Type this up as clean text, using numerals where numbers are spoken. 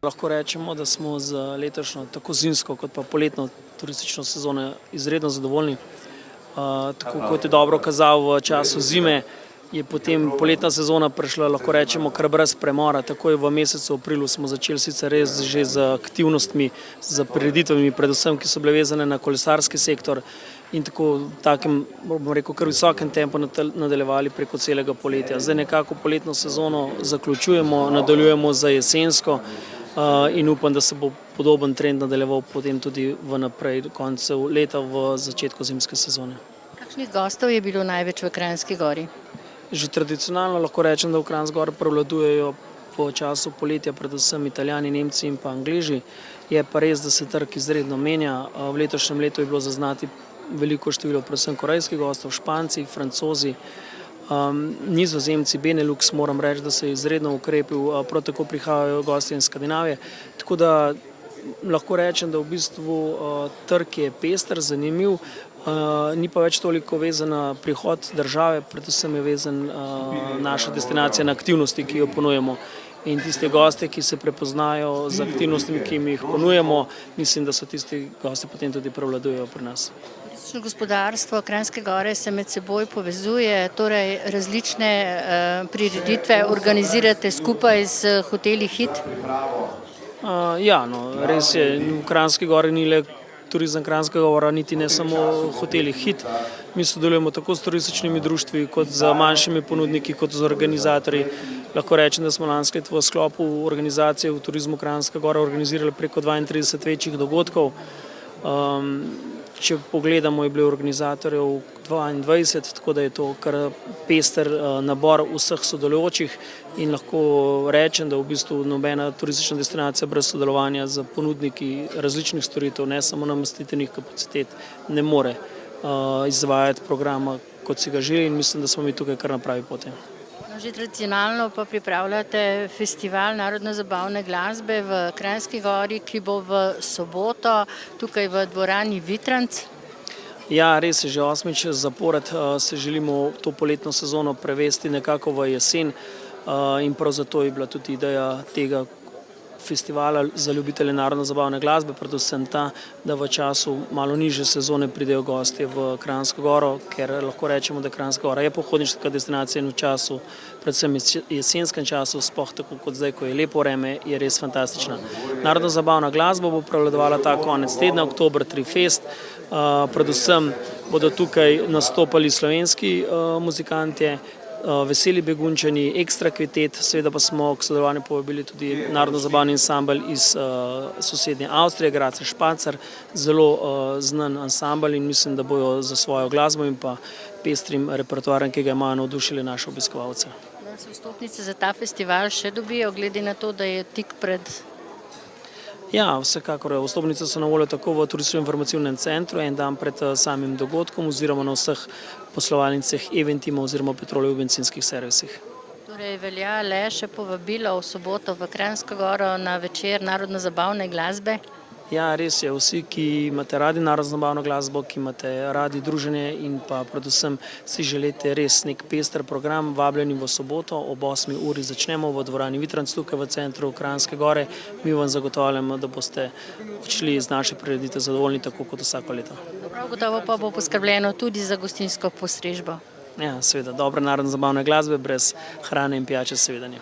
Lahko rečemo, da smo z letošnjo tako zimsko kot pa poletno turistično sezono izredno zadovoljni. Tako kot je dobro kazal v času zime, je potem poletna sezona prišla, lahko rečemo, kar brez premora. Takoj v mesecu aprilu smo začeli sicer res že z aktivnostmi, z prireditvami, predvsem, ki so bile vezane na kolesarski sektor in tako v takem, bomo rekel, kar visokem tempu nadaljevali preko celega poletja. Zdaj nekako poletno sezono zaključujemo, nadaljujemo za jesensko in upam, da se bo podoben trend nadaljeval potem tudi v naprej do konca leta v začetku zimske sezone. Kakšnih gostov je bilo največ v Kranjski Gori? Že tradicionalno lahko rečem, da v Kranjski Gori prevladujejo v času poletja predvsem Italijani, Nemci in pa Angleži. Je pa res, da se trg izredno menja. V letošnjem letu je bilo zaznati veliko število predvsem korejskih gostov, Španci, Francozi, Nizozemci, Benelux, moram reči, da se je izredno ukrepil, prav tako prihajajo gosti iz Skandinavije. Tako da lahko rečem, da v bistvu trg je pester, zanimiv, ni pa več toliko vezan na prihod države, predvsem je vezan naša destinacija na aktivnosti, ki jo ponujemo. In tiste goste, ki se prepoznajo z aktivnostmi, ki jim jih ponujemo, mislim, da so tisti gosti potem tudi prevladujejo pri nas. Gospodarstvo Kranjske Gore se med seboj povezuje, torej različne prireditve organizirate skupaj z hoteli Hit? Ja, res je, v Kranjski Gori ni le turizem Kranjskega Gora, niti ne samo hoteli Hit. Mi sodelujemo tako s turističnimi društvi, kot z manjšimi ponudniki, kot z organizatorji. Lahko rečem, da smo lansko leto v sklopu organizacije v turizmu Kranjska Gora organizirali preko 32 večjih dogodkov. Če pogledamo, je bilo organizatorjev 22, tako da je to kar pester nabor vseh sodelujočih in lahko rečem, da v bistvu nobena turistična destinacija brez sodelovanja z ponudniki različnih storitev, ne samo namestitvenih kapacitet, ne more izvajati programa, kot si ga želi, in mislim, da smo mi tukaj kar na pravi poti. Že tradicionalno pa pripravljate festival narodno-zabavne glasbe v Kranjski Gori, ki bo v soboto tukaj v dvorani Vitranc. Ja, res je, že 8. zapored se želimo to poletno sezono prevesti nekako v jesen in prav zato je bila tudi ideja tega festivala za ljubitelje narodno-zabavne glasbe, predvsem ta, da v času malo nižje sezone pridejo gostje v Kranjsko Goro, ker lahko rečemo, da Kranjska Gora je pohodniška destinacija in v času, predvsem jesenskem času, sploh tako kot zdaj, ko je lepo vreme, je res fantastična. Narodno-zabavna glasba bo prevladovala ta konec tedna, oktober 3 fest, predvsem bodo tukaj nastopali slovenski muzikantje, Veseli begunčani, Ekstra kvintet, seveda pa smo k sodelovanju povabili tudi narodno-zabavni ansambel iz sosednje Avstrije, Grazer Spacer, zelo znan ansambel in mislim, da bojo za svojo glasbo in pa pestrim repertoarjem, ki ga imajo, navdušili naše obiskovalce. Da se vstopnice za ta festival še dobijo, glede na to, da je tik pred... Ja, vsekakor. Vstopnice so na voljo tako v turistično-informacijnem centru en dan pred samim dogodkom oziroma na vseh poslovalnicah Eventima oziroma Petrolov v bencinskih servisih. Torej velja le še povabilo v soboto v Kranjsko Goro na večer narodno-zabavne glasbe? Ja, res je. Vsi, ki imate radi narodno-zabavno glasbo, ki imate radi druženje in pa predvsem si želite res nek pester program, vabljeni v soboto ob 8. uri začnemo v dvorani Vitranc tukaj v centru Kranjske Gore. Mi vam zagotavljamo, da boste odšli iz naše prireditve zadovoljni tako kot vsako leto. Prav gotovo pa bo poskrbljeno tudi za gostinsko postrežbo. Ja, seveda, dobre narodno-zabavne glasbe brez hrane in pijače seveda ni.